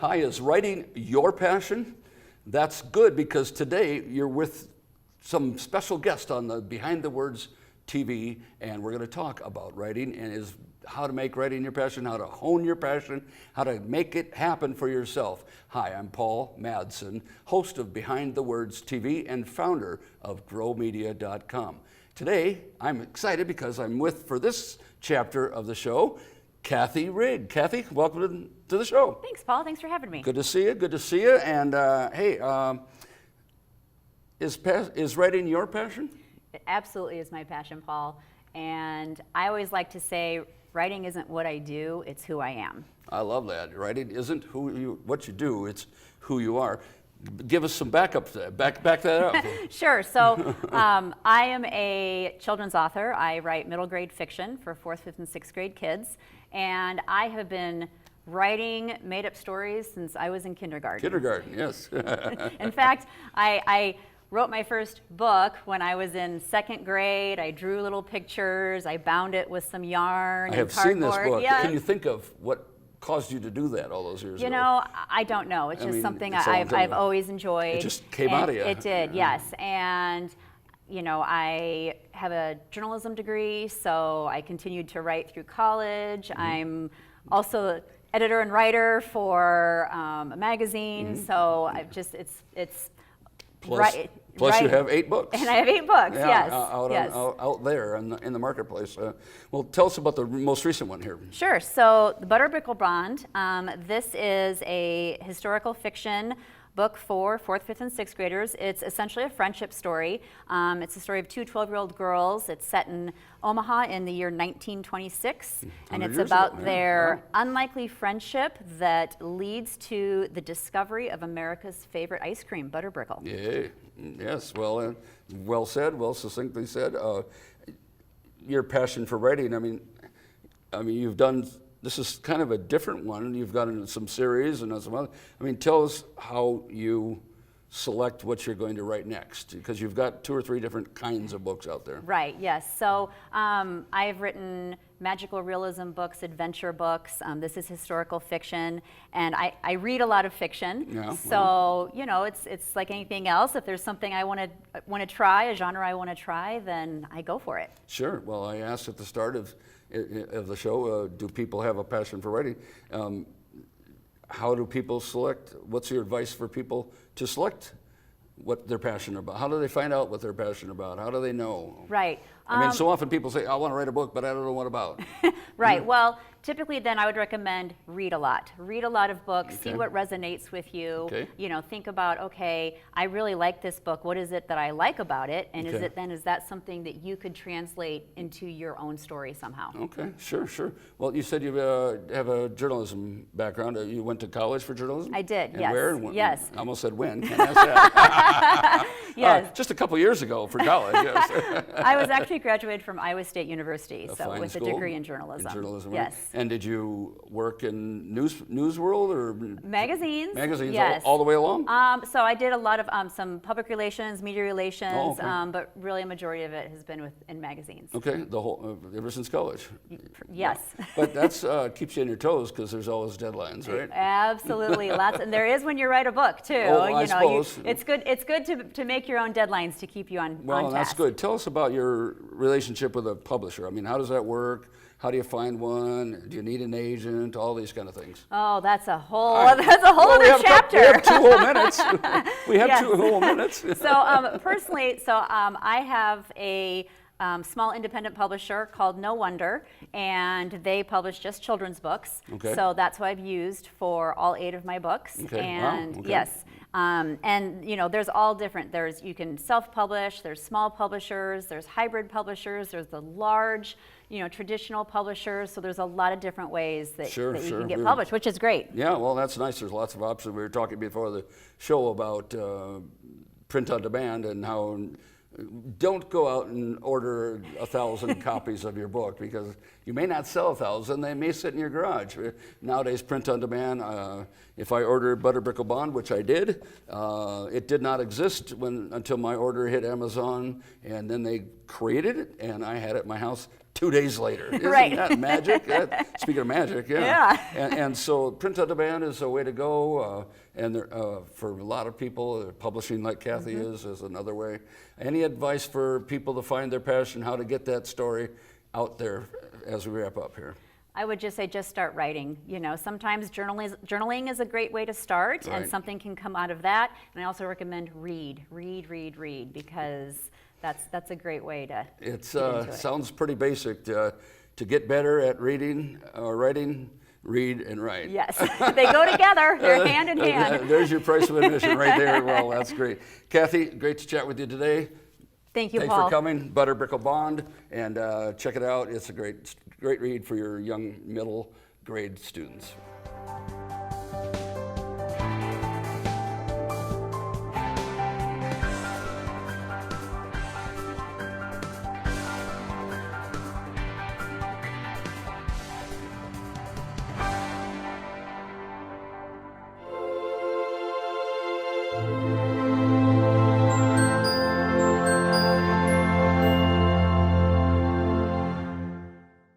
Hi, is writing your passion? That's good, because today you're with some special guest on the Behind the Words TV, and we're going to talk about writing and is how to make writing your passion, how to hone your passion, how to make it happen for yourself. Hi, I'm Paul Madsen, host of Behind the Words TV and founder of growmedia.com. Today, I'm excited because I'm with, for this chapter of the show, Kathy Rygg. Kathy, welcome to the show. Thanks, Paul. Thanks for having me. Good to see you. Good to see you. And hey, is writing your passion? It absolutely is my passion, Paul. And I always like to say, writing isn't what I do, it's who I am. I love that. Writing isn't what you do, it's who you are. Give us some backup to that. Back that up. Sure. So I am a children's author. I write middle grade fiction for 4th, 5th, and 6th grade kids. And I have been writing made-up stories since I was in kindergarten. Kindergarten, yes. In fact, I wrote my first book when I was in 2nd grade. I drew little pictures. I bound it with some yarn and cardboard. I have seen this book. Yes. Can you think of what caused you to do that all those years ago? You know, I don't know. It's just something I've always enjoyed. It just came out of you. It did, yes. And you know, I have a journalism degree, so I continued to write through college. Mm-hmm. I'm also editor and writer for a magazine, so I've just it's Plus you have 8 books. And I have 8 books, yeah, yes. Out there in the marketplace. Well, tell us about the most recent one here. Sure. So the Butter Brickle Bond. This is a historical fiction book for 4th, 5th, and 6th graders. It's essentially a friendship story. It's the story of 2 12-year-old girls. It's set in Omaha in the year 1926, and it's about their unlikely friendship that leads to the discovery of America's favorite ice cream, Butter Brickle. Yeah, yes, well said, well succinctly said. Your passion for writing, I mean, you've done, this is kind of a different one. You've got some series and some other. I mean, tell us how you select what you're going to write next, because you've got 2 or 3 different kinds of books out there. Right, yes. So I've written magical realism books, adventure books. This is historical fiction, and I read a lot of fiction. Yeah, so you know, it's like anything else. If there's something I want to try, a genre I want to try, then I go for it. Sure. Well, I asked at the start of the show, do people have a passion for writing? How do people select? What's your advice for people to select what they're passionate about? How do they find out what they're passionate about? How do they know? Right. I mean, so often people say, I want to write a book, but I don't know what about. Right. Well, typically then I would recommend read a lot. Read a lot of books, see what resonates with you. You know, think about, okay, I really like this book. What is it that I like about it? And is that something that you could translate into your own story somehow? Okay, sure. Well, you said you have a journalism background. You went to college for journalism? I did, and yes. Where and when? Yes. I almost said when. Can't ask that. Yes. Just a couple years ago for college, yes. I was actually graduated from Iowa State University, so with a degree in journalism. Yes. And did you work in news world or magazines? Magazines, yes. all the way along. So I did a lot of some public relations, media relations, but really a majority of it has been in magazines. Okay, the whole ever since college. Yes. Yeah. But that's keeps you on your toes because there's always deadlines, right? Absolutely, lots, and there is when you write a book too. I suppose. It's good to make your own deadlines to keep you on task. Well, that's good. Tell us about your relationship with a publisher. I mean, how does that work? How do you find one? Do you need an agent? All these kind of things. Oh, that's a whole other chapter. We have 2 whole minutes. We have 2 whole minutes. So personally, I have a small independent publisher called No Wonder, and they publish just children's books. Okay. So that's what I've used for all 8 of my books. Okay. And wow. Okay. yes. And you know, there's all different. You can self-publish. There's small publishers. There's hybrid publishers. There's the large, traditional publishers. So there's a lot of different ways that you can get published, which is great. Yeah, well, that's nice. There's lots of options. We were talking before the show about print on demand and how don't go out and order 1,000 copies of your book because you may not sell 1,000. They may sit in your garage. Nowadays, print on demand. If I ordered Butter Brickle Bond, which I did, it did not exist until my order hit Amazon, and then they created it, and I had it at my house 2 days later. Isn't Right. that magic? Speaking of magic, yeah. Yeah. And so print on demand is a way to go. And there, for a lot of people, publishing like Kathy is another way. Any advice for people to find their passion, how to get that story out there as we wrap up here? I would just say just start writing. You know, sometimes journaling is a great way to start, Right. and something can come out of that. And I also recommend read, because that's a great way to It's get into it. sounds pretty basic. To get better at reading or writing, read and write. Yes, they go together. They're hand in hand. There's your price of admission right there. Well, that's great. Kathy, great to chat with you today. Thank you, Thanks Paul. for coming. Butter Brickle Bond, and check it out. It's a great read for your young middle grade students.